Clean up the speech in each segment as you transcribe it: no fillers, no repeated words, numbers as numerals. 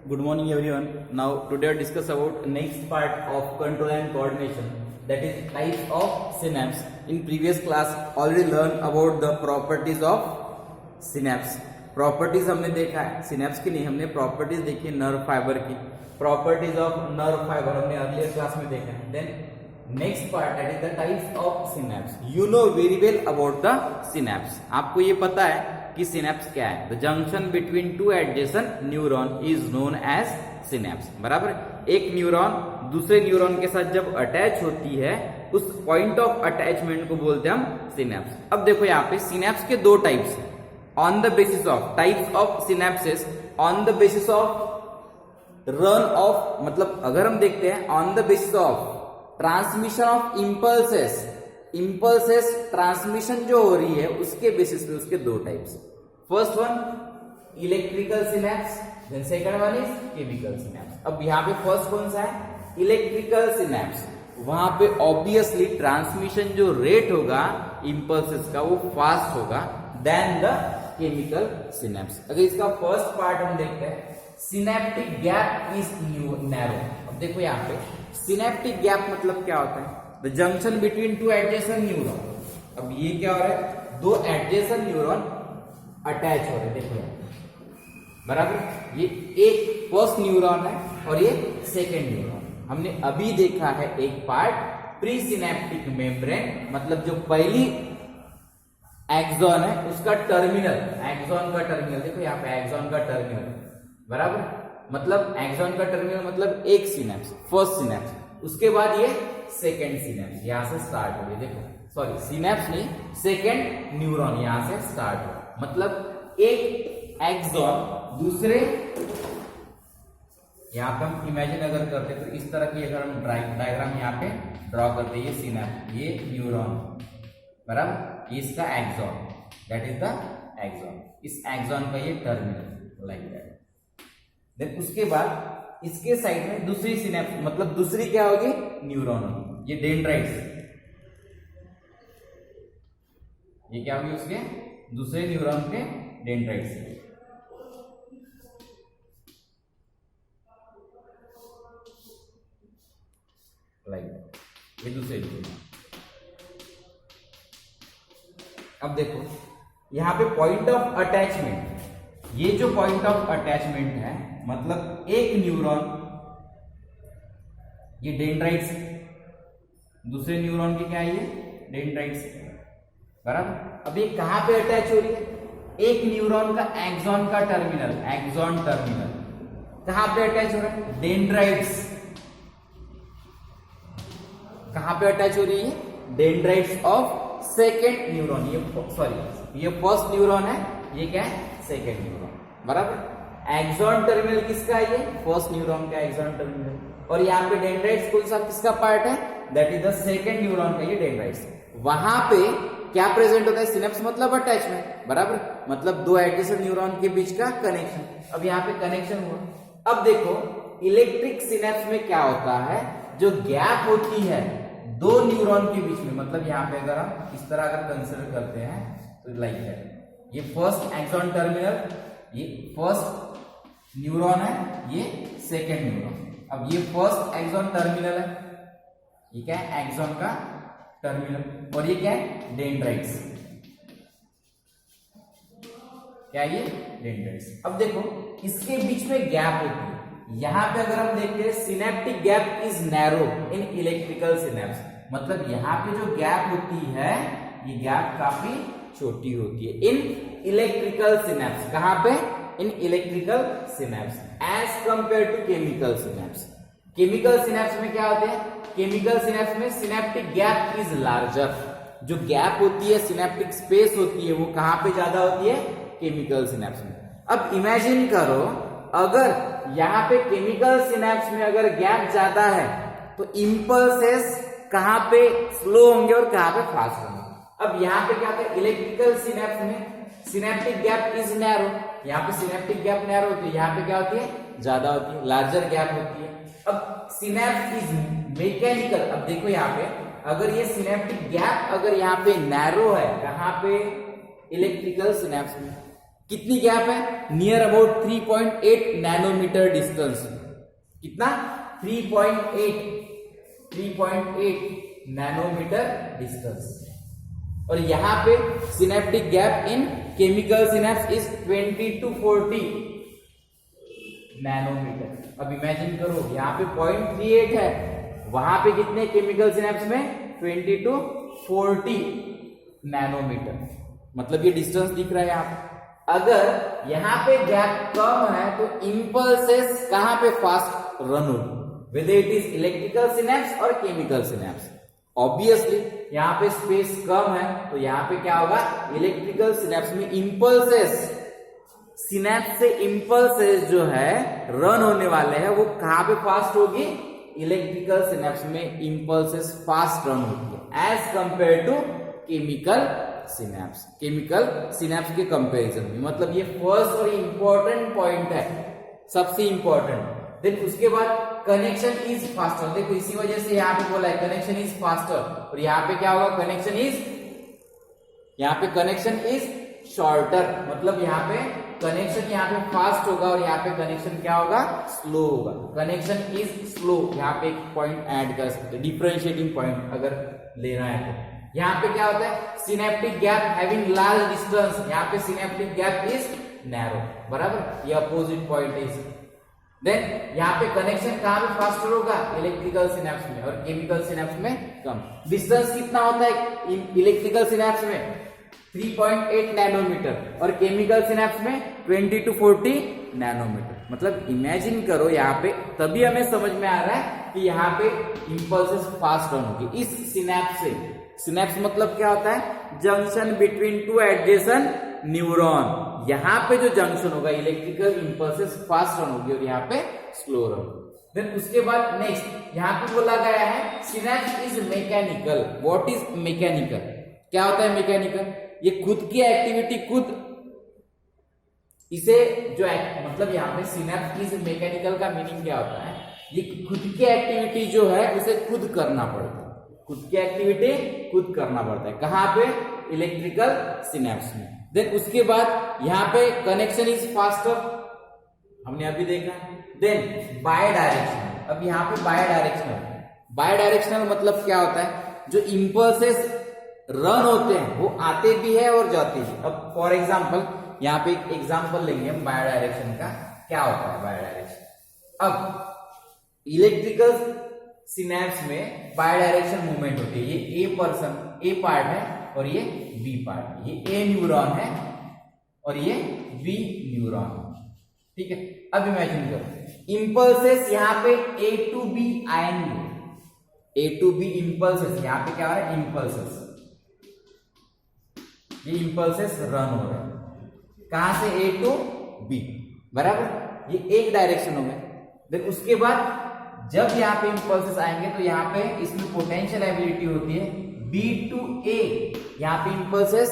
Good morning everyone. Now today I'll discuss about next part of control and coordination, that is types of synapse. In previous class already learned about the properties of synapse. Properties हमने देखा है synapse की नहीं, हमने properties देखी nerve fibre की. Properties of nerve fibre हमने earlier class में देखा है. Then next part that is the types of synapse. You know very well about the synapse. आपको ये पता है कि सिनेप्स क्या है. The junction between two adjacent neuron is known as synapse. बराबर. एक न्यूरॉन दूसरे न्यूरॉन के साथ जब अटैच होती है उस पॉइंट ऑफ अटैचमेंट को बोलते हैं हम सिनेप्स. अब देखो यहाँ पे सिनेप्स के दो टाइप्स हैं. On the basis of types of synapses on the basis of run off, मतलब अगर हम देखते हैं on the basis of transmission of impulses transmission जो हो रही है उसके बेसिस पे उसके दो types. First one electrical synapse, then second one is chemical synapse. अब यहाँ पे फर्स्ट कौन सा है? Electrical synapse. वहां पे ऑब्वियसली ट्रांसमिशन जो रेट होगा इंपल्सेस का वो फास्ट होगा देन द केमिकल सिनेप्स. अगर इसका फर्स्ट पार्ट हम देखते हैं, सिनेप्टिक गैप इज नैरो. अब देखो यहाँ पे सिनेप्टिक गैप मतलब क्या होता है? The junction between two adjacent neuron. अब ये क्या हो रहा है? दो एडजेसेंट न्यूरॉन अटैच हो रहे हैं. देखो बराबर. ये एक फर्स्ट न्यूरॉन है और ये सेकेंड न्यूरॉन. हमने अभी देखा है एक पार्ट प्री सिनेप्टिक मेम्ब्रेन, मतलब जो पहली एक्सॉन है उसका टर्मिनल, एक्सॉन का टर्मिनल. देखो यहाँ पे एक्सॉन का टर्मिनल. बराबर. मतलब एक्सॉन का टर्मिनल मतलब एक सिनेप्स, फर्स्ट सिनेप्स. उसके बाद ये सेकेंड सिनेप्स यहां से स्टार्ट हो गई. देखो सॉरी सिनेप्स नहीं, सेकेंड न्यूरॉन यहां से स्टार्ट हो. मतलब एक एक्सॉन दूसरे, यहां पे हम इमेजिन अगर करते तो इस तरह की अगर हम डायग्राम यहाँ पे ड्रॉ करते, ये सिनेप्स, ये न्यूरॉन, बराबर. इसका axon, that is the axon. इस एक्सॉन का ये टर्मिनल लाइक दैट. देन उसके बाद इसके साइड में दूसरी सिनेप्स, मतलब दूसरी क्या होगी? न्यूरॉन होगी. ये डेंड्राइट्स, ये क्या होगी? उसके दूसरे न्यूरॉन के डेंड्राइट्स. Like that. ये दूसरे न्यूरॉन. अब देखो यहां पे पॉइंट ऑफ अटैचमेंट, ये जो पॉइंट ऑफ अटैचमेंट है मतलब एक न्यूरॉन, ये डेंड्राइट्स, दूसरे न्यूरॉन के क्या है? ये डेंड्राइट्स. बराबर. अब ये कहां पे अटैच हो रही है? एक न्यूरॉन का एक्सॉन का टर्मिनल, एक्सॉन टर्मिनल कहां पे अटैच हो रहा है? डेंड्राइट्स. कहां पे अटैच हो रही है? Dendrites of second neuron. ये सॉरी ये फर्स्ट न्यूरॉन है, ये क्या है? Second neuron. बराबर. एक्सॉन टर्मिनल किसका है? ये फर्स्ट न्यूरॉन का एक्सॉन टर्मिनल. और यहाँ पे डेंड्राइट्स कौन सा किसका पार्ट है? That is the second neuron का ये डेंड्राइट्स. वहां पे क्या प्रेजेंट होता है? सिनेप्स मतलब अटैचमेंट. बराबर. मतलब दो एडजेसेंट न्यूरॉन के बीच का कनेक्शन. अब यहाँ पे कनेक्शन हुआ. अब देखो इलेक्ट्रिक सिनेप्स में क्या होता है? जो गैप होती है दो न्यूरॉन के बीच में, मतलब यहाँ पे अगर हम इस तरह अगर कंसिडर करते हैं तो लाइक दैट, ये फर्स्ट एक्सॉन टर्मिनल, ये फर्स्ट न्यूरॉन है, ये सेकेंड न्यूरॉन. अब ये फर्स्ट एक्सॉन टर्मिनल है, ये क्या है? एक्सॉन का टर्मिनल. और ये क्या है? डेंड्राइट्स. क्या ये? डेंड्राइट्स. अब देखो इसके बीच में गैप होती है. यहां पे अगर हम देखते हैं synaptic gap is narrow in electrical synapse, मतलब यहां पे जो गैप होती है ये गैप काफी छोटी होती है इन इलेक्ट्रिकल सिनेप्स. कहां पे? In electrical synapse as compare to chemical synapse. Chemical synapse में क्या होते हैं? केमिकल सिनेप्स में सिनेप्टिक गैप इज लार्जर. जो गैप होती है, सिनेप्टिक स्पेस होती है, वो कहां पे ज्यादा होती है? केमिकल सिनेप्स में. अब इमेजिन करो अगर यहां पे केमिकल सिनेप्स में अगर गैप ज्यादा है तो इंपल्सेस कहां पे स्लो होंगे और कहां पे फास्ट होंगे. अब यहां पे क्या होता है? इलेक्ट्रिकल सिनेप्स में सिनेप्टिक गैप इज नैरो. यहां पे सिनेप्टिक गैप नैरो होती है, यहां पे क्या होती है? ज्यादा होती है, लार्जर गैप होती है. अब सिनेप्स इज मैकेनिकल. अब देखो यहाँ पे अगर ये सिनेप्टिक गैप अगर यहाँ पे नैरो है, कहां पे? इलेक्ट्रिकल सिनेप्स में. कितनी गैप है? Near about 3.8 nanometre distance. कितना? 3.8 नैनोमीटर डिस्टेंस। और यहां पे synaptic gap in chemical synapse is 20 to 40 nanometre. अब इमेजिन करो, यहाँ पे 0.38 है, वहां पे कितने केमिकल सिनेप्स में? 20 to 40 नैनोमीटर। मतलब ये डिस्टेंस दिख रहा है यहाँ पे। अगर यहाँ पे गैप कम है तो इंपल्सेस कहां पे फास्ट रन होगी? whether it is electrical synapse और chemical synapse। ऑब्वियसली यहाँ पे स्पेस कम है तो यहाँ पे क्या होगा? इलेक्ट्रिकल सिनेप्स में इंपल्सेस, सिनेप्स से इंपल्सेस जो है रन होने वाले हैं वो कहां पे फास्ट होगी? इलेक्ट्रिकल सिनेप्स में इंपल्सेस फास्ट रन होती है as compare to chemical synapse. Chemical synapse के कंपैरिजन में, मतलब ये फर्स्ट और इंपॉर्टेंट पॉइंट है, सबसे इंपॉर्टेंट। देन उसके बाद कनेक्शन इज फास्टर। देखो इसी वजह से यहाँ पे बोला है कनेक्शन इज फास्टर, और यहाँ पे क्या होगा? कनेक्शन इज, यहाँ पे कनेक्शन इज शॉर्टर। मतलब यहाँ पे कनेक्शन यहाँ पे फास्ट होगा और यहाँ पे कनेक्शन क्या होगा? स्लो होगा। Connection is slow. यहाँ पे एक पॉइंट ऐड कर सकते हैं, डिफरेंशिएटिंग पॉइंट अगर लेना है तो। यहाँ पे क्या होता है? Synaptic gap having large distance. यहाँ पे सिनेप्टिक गैप इज नैरो, बराबर, ये अपोजिट पॉइंट इज। देन यहाँ पे कनेक्शन कहां पे फास्टर होगा? इलेक्ट्रिकल सिनेप्स में, और केमिकल सिनेप्स में कम। डिस्टेंस कितना होता है इलेक्ट्रिकल सिनेप्स में? 3.8 नैनोमीटर, और केमिकल सिनेप्स में 20 to 40 नैनोमीटर। मतलब इमेजिन करो यहाँ पे, तभी हमें समझ में आ रहा है कि यहाँ पे इंपल्सेस फास्ट रन होगी इस सिनेप्स से। सिनेप्स मतलब क्या होता है? Junction between two adjacent neuron. यहाँ पे जो जंक्शन होगा इलेक्ट्रिकल इंपल्सेस फास्ट रन होगी और यहाँ पे स्लो रन होगी। देन उसके बाद नेक्स्ट यहाँ पे बोला गया है synapse is mechanical. What is mechanical? क्या होता है मैकेनिकल? ये खुद की एक्टिविटी खुद, इसे जो मतलब यहाँ पे सिनेप्स इज मैकेनिकल का मीनिंग क्या होता है? ये खुद की एक्टिविटी जो है उसे खुद करना पड़ता है। खुद की एक्टिविटी खुद करना पड़ता है कहाँ पे? इलेक्ट्रिकल सिनेप्स में। देन उसके बाद यहाँ पे कनेक्शन इज फास्टर, हमने अभी देखा। Then bidirectional. अब यहाँ पे बाय डायरेक्शनल मतलब क्या होता है? जो इंपल्सेस रन होते हैं वो आते भी है और जाते भी। अब फॉर एग्जांपल यहाँ पे एक एग्जांपल लेंगे हम बाय डायरेक्शन का। क्या होता है बाय डायरेक्शन? अब इलेक्ट्रिकल सिनेप्स में बाय डायरेक्शन मूवमेंट होती है। ये ए पार्ट है और ये बी पार्ट है। ये ए न्यूरॉन है और ये बी न्यूरॉन, ठीक है। अब इमेजिन करो इंपल्सेस यहाँ पे ए टू बी आएंगे। ए टू बी इंपल्सेस, यहाँ पे क्या हो रहा है? इंपल्सेस, ये इंपल्सेस रन हो रहे हैं कहां से? ए टू बी, बराबर। ये एक डायरेक्शन हो गया। देन उसके बाद जब यहाँ पे इंपल्सेस आएंगे तो यहाँ पे इसमें पोटेंशियल एबिलिटी होती है बी टू ए। यहाँ पे इंपल्सेस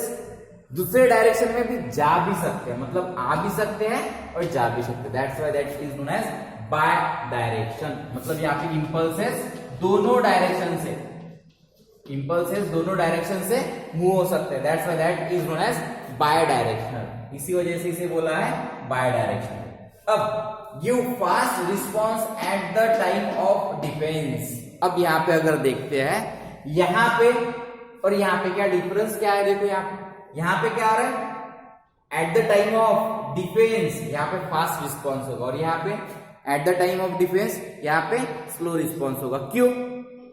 दूसरे डायरेक्शन में भी जा भी सकते हैं, मतलब आ भी सकते हैं और जा भी सकते हैं। That's why that is known as bidirection. मतलब यहाँ पे इंपल्सेस दोनों डायरेक्शन से मूव हो सकते हैं। That's why that is known as bidirectional. इसी वजह से इसे बोला है बाय डायरेक्शनल। अब give fast response at the time of defence. अब यहाँ पे अगर देखते हैं यहाँ पे और यहाँ पे क्या डिफरेंस क्या है? देखो यहाँ पे क्या आ रहा है? Eight the time of defence यहाँ पे फास्ट रिस्पॉन्स होगा और यहाँ पे eight the time of defence यहाँ पे स्लो रिस्पॉन्स होगा। क्यों?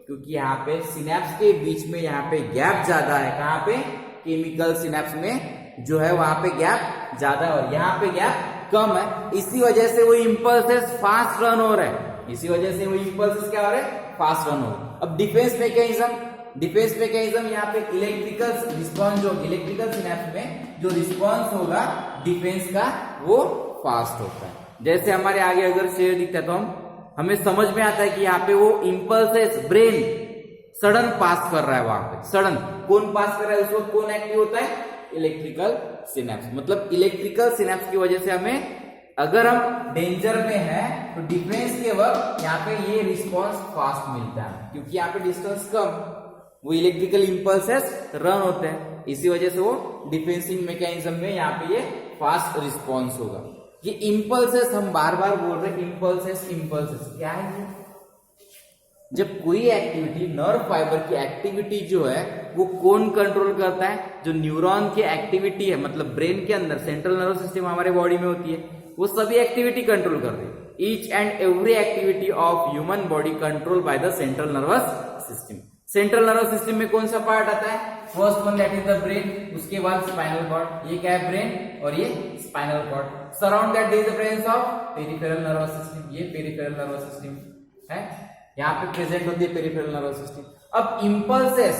क्योंकि यहाँ पे सिनेप्स के बीच में यहाँ पे गैप ज्यादा है। कहाँ पे? केमिकल सिनेप्स में जो है वहां पे गैप ज्यादा है और यहाँ पे गैप कम है। इसी वजह से वो इंपल्सेस फास्ट रन हो रहे हैं। क्या हो रहे हैं? फास्ट रन हो रहे हैं। अब डिफेंस मैकेनिज्म यहाँ पे इलेक्ट्रिकल रिस्पॉन्स जो इलेक्ट्रिकल सिनेप्स में जो रिस्पॉन्स होगा डिफेंस का वो फास्ट होता है। जैसे हमारे आगे अगर शेयर दिखता है तो हमें समझ में आता है कि यहाँ पे वो इंपल्सेस ब्रेन सडन पास कर रहा है। वहां पे सडन कौन पास कर रहा है? उस वक्त कौन एक्टिव होता है? Electrical synapse. मतलब इलेक्ट्रिकल सिनेप्स की वजह से हमें, अगर हम डेंजर में है तो डिफेंस के वक्त यहाँ पे ये रिस्पॉन्स फास्ट मिलता है क्योंकि यहाँ पे डिस्टेंस कम, वो इलेक्ट्रिकल इंपल्सेस रन होते हैं। इसी वजह से वो डिफेंसिंग मैकेनिज्म में यहाँ पे ये फास्ट रिस्पॉन्स होगा। ये इम्पल्सेस हम बार बार बोल रहे हैं, इम्पल्सेस इम्पल्सेस क्या है ये? जब कोई एक्टिविटी, नर्व फाइबर की एक्टिविटी जो है वो कौन कंट्रोल करता है? जो न्यूरॉन की एक्टिविटी है, मतलब ब्रेन के अंदर सेंट्रल नर्वस सिस्टम हमारे बॉडी में होती है, वो सभी एक्टिविटी कंट्रोल कर रही है। Each and every activity of human body control by the central nervous system. Central nervous system में कौन सा पार्ट आता है? First one that is the brain, उसके बाद स्पाइनल कॉर्ड। ये क्या है? ब्रेन और ये spinal cord. Surround that there is the presence of peripheral nervous system. ये पेरिफेरल नर्वस सिस्टम है, यहाँ पे प्रेजेंट होती है पेरिफेरल नर्वस सिस्टम। अब इम्पल्सेस,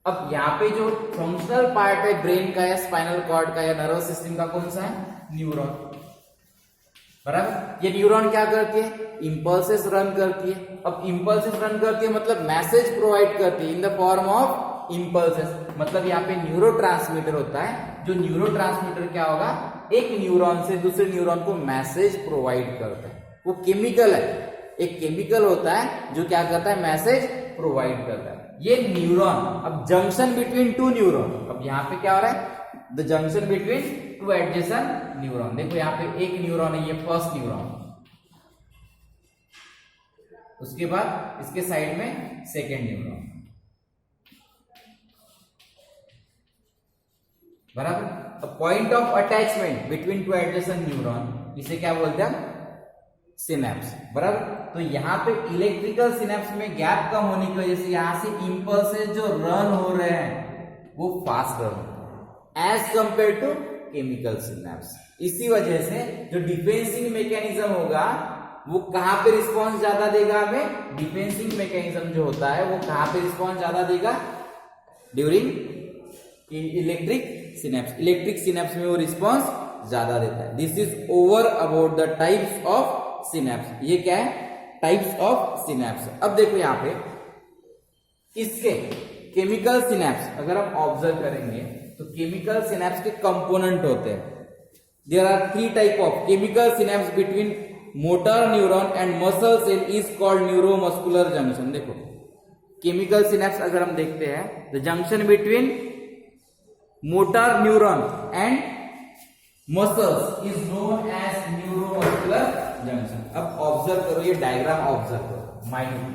अब यहाँ पे जो फंक्शनल पार्ट है ब्रेन का या स्पाइनल कॉर्ड का या नर्वस सिस्टम का, कौन सा है? न्यूरॉन। बराबर। ये न्यूरॉन क्या करती है? इम्पल्सेस रन करती है। अब इम्पल्सेस रन करती है मतलब मैसेज प्रोवाइड करती है in the form of impulses. मतलब यहाँ पे न्यूरोट्रांसमीटर होता है। जो न्यूरोट्रांसमीटर क्या होगा? एक न्यूरॉन से दूसरे न्यूरॉन को मैसेज प्रोवाइड करता है। वो केमिकल है, एक केमिकल होता है जो क्या करता है? मैसेज प्रोवाइड करता है। ये न्यूरॉन, अब जंक्शन बिटवीन टू न्यूरॉन, अब यहाँ पे क्या हो रहा है? The junction between two adjacent neuron. देखो यहाँ पे एक न्यूरॉन है, ये फर्स्ट न्यूरॉन, उसके बाद इसके साइड में सेकेंड न्यूरॉन। बराबर। Point of attachment between two adjacent neuron, इसे क्या बोलते हैं? सिनेप्स। बराबर। तो यहाँ पे इलेक्ट्रिकल सिनेप्स में गैप कम होने की वजह से यहां से इंपल्सेस जो रन हो रहे हैं वो फास्ट रन होते हैं as compare to chemical synapse. इसी वजह से जो डिफेंसिंग मैकेनिज्म होगा वो कहां पे रिस्पॉन्स ज्यादा देगा? हमें डिफेंसिंग मैकेनिज्म जो होता है वो कहां पे रिस्पॉन्स ज्यादा देगा? During electric synapse. Electric synapse में वो रिस्पॉन्स ज्यादा देता है। This is over about the types of synapse. ये क्या है? Types of synapse. अब देखो यहाँ पे इसके केमिकल सिनेप्स अगर हम ऑब्जर्व करेंगे तो केमिकल सिनेप्स के कंपोनेंट होते हैं। There are 3 type of chemical synapse between motor neuron and muscle cell is called neuromuscular junction. देखो केमिकल सिनेप्स अगर हम देखते हैं, the junction between motor neuron and muscles is known as neuromuscular junction. अब observe करो, ये diagram observe करो minute.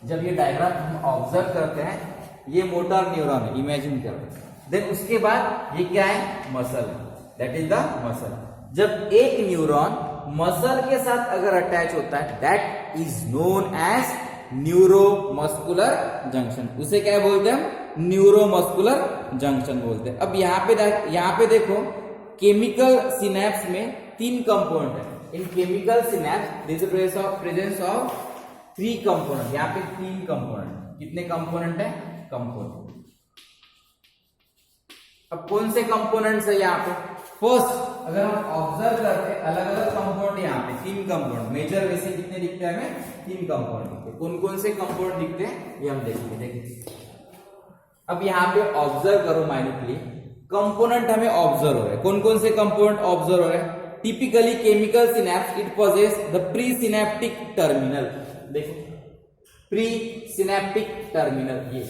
जब ये डायग्राम हम ऑब्जर्व करते हैं, ये मोटर न्यूरॉन है, इमेजिन करते हैं। देन उसके बाद ये क्या है? Muscle, that is the muscle. जब एक न्यूरॉन मसल के साथ अगर अटैच होता है, that is known as neuromuscular junction. उसे क्या बोलते हैं? न्यूरोमस्कुलर जंक्शन बोलते हैं। अब यहाँ पे देखो केमिकल सिनेप्स में 3 कंपोनेंट है। इन chemical synapse this presence of 3 component. यहाँ पे 3 कंपोनेंट। कितने कंपोनेंट है? कंपोनेंट। अब कौन से कंपोनेंट्स है यहाँ पे? फर्स्ट अगर हम ऑब्जर्व करते हैं, अलग अलग कंपोनेंट यहाँ पे 3 कंपोनेंट मेजर वैसे कितने दिखते हैं? हमें 3 कंपोनेंट दिखते हैं। कौन कौन से कंपोनेंट दिखते हैं ये हम देखेंगे। देखिए अब यहाँ पे ऑब्जर्व करो माइन्यूटली, कंपोनेंट हमें ऑब्जर्व हो रहे हैं। कौन कौन से कंपोनेंट ऑब्जर्व हो रहे हैं? Typically chemical synapse it poses the presynaptic terminal. देखो प्री सिनेप्टिक टर्मिनल, ये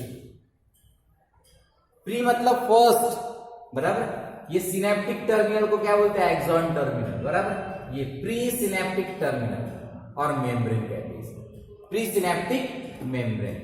प्री मतलब फर्स्ट, बराबर। ये सिनेप्टिक टर्मिनल को क्या बोलते हैं? एक्सॉन टर्मिनल, बराबर। ये प्री सिनेप्टिक टर्मिनल और मेम्ब्रेन कहते हैं, प्री सिनेप्टिक मेम्ब्रेन,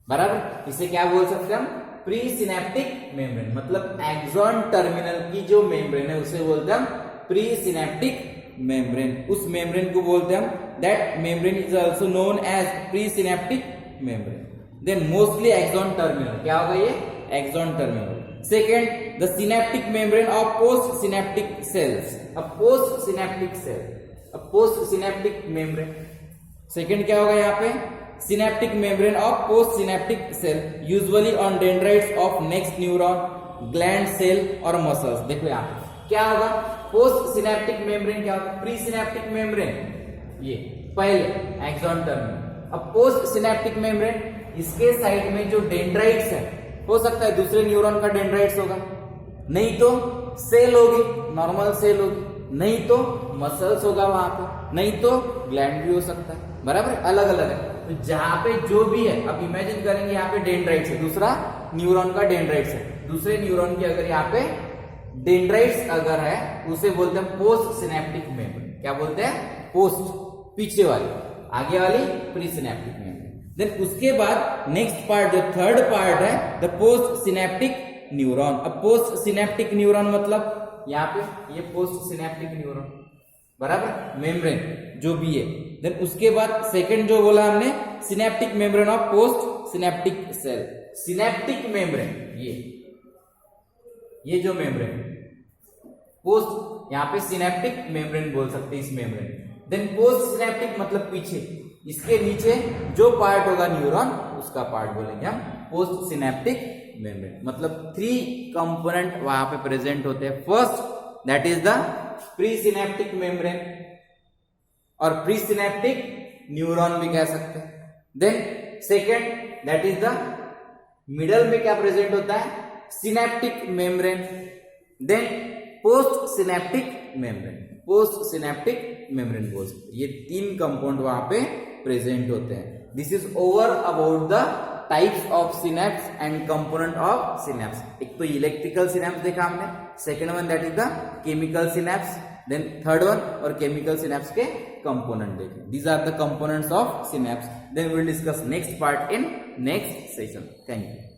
बराबर। इसे क्या बोल सकते हैं हम? Presynaptic membrane. मतलब एक्सॉन टर्मिनल की जो मेम्ब्रेन है उसे बोलते हैं हम प्री सिनेप्टिक मेम्ब्रेन। उस मेम्ब्रेन को बोलते हैं हम, that membrane is also known as presynaptic membrane. Then mostly axon terminal, क्या होगा ये? Axon terminal. Second, the synaptic membrane of postsynaptic cells. अब पोस्ट सिनेप्टिक सेल, अब पोस्ट सिनेप्टिक मेम्ब्रेन। सेकेंड क्या होगा यहाँ पे? Synaptic membrane of postsynaptic cell usually on dendrites of next neuron, gland cell और muscles. देखो यहाँ पे क्या होगा? पोस्ट सिनेप्टिक मेम्ब्रेन क्या होगा? प्री सिनेप्टिक मेम्ब्रेन ये पहले एक्सॉन टर्मिनल। अब पोस्ट सिनेप्टिक मेम्ब्रेन, इसके साइड में जो डेंड्राइट्स है, हो सकता है दूसरे न्यूरॉन का डेंड्राइट्स होगा, नहीं तो सेल होगी, नॉर्मल सेल होगी, नहीं तो मसल्स होगा वहां पे, नहीं तो ग्लैंड भी हो सकता है, बराबर। अलग अलग है। तो जहां पे जो भी है, अब इमेजिन करेंगे यहाँ पे डेंड्राइट्स है, दूसरा न्यूरॉन का डेंड्राइट्स है, दूसरे न्यूरॉन की अगर यहाँ पे डेंड्राइट्स अगर है उसे बोलते हैं पोस्ट सिनेप्टिक मेम्ब्रेन। क्या बोलते हैं? पोस्ट, पीछे वाली, आगे वाली प्री सिनेप्टिक मेम्ब्रेन। देन उसके बाद नेक्स्ट पार्ट, जो थर्ड पार्ट है, द पोस्ट सिनेप्टिक न्यूरॉन। अब पोस्ट सिनेप्टिक न्यूरॉन मतलब यहाँ पे ये पोस्ट सिनेप्टिक न्यूरॉन, बराबर, मेम्ब्रेन जो भी है। देन उसके बाद सेकंड जो बोला हमने, synaptic membrane of postsynaptic cell. Synaptic membrane ये जो मेम्ब्रेन पोस्ट, यहाँ पे सिनेप्टिक मेम्ब्रेन बोल सकते हैं इस मेम्ब्रेन। देन पोस्ट सिनेप्टिक मतलब पीछे, इसके नीचे जो पार्ट होगा न्यूरॉन उसका पार्ट बोलेंगे हम पोस्ट सिनेप्टिक मेम्ब्रेन। मतलब 3 कंपोनेंट वहां पे प्रेजेंट होते हैं। First that is the presynaptic membrane और प्री सिनेप्टिक न्यूरॉन भी कह सकते हैं। Then second that is the middle में क्या प्रेजेंट होता है? Synaptic membrane. Then postsynaptic membrane, postsynaptic membrane बोल सकते। ये 3 कंपाउंड वहां पे प्रेजेंट होते हैं। This is over about the types of synapse and component of synapse. एक तो इलेक्ट्रिकल सिनेप्स देखा हमने, second one that is the chemical synapse, then third one और केमिकल सिनेप्स के कंपोनेंट देखे। These are the components of synapse. Then we will discuss next part in next session. Thank you.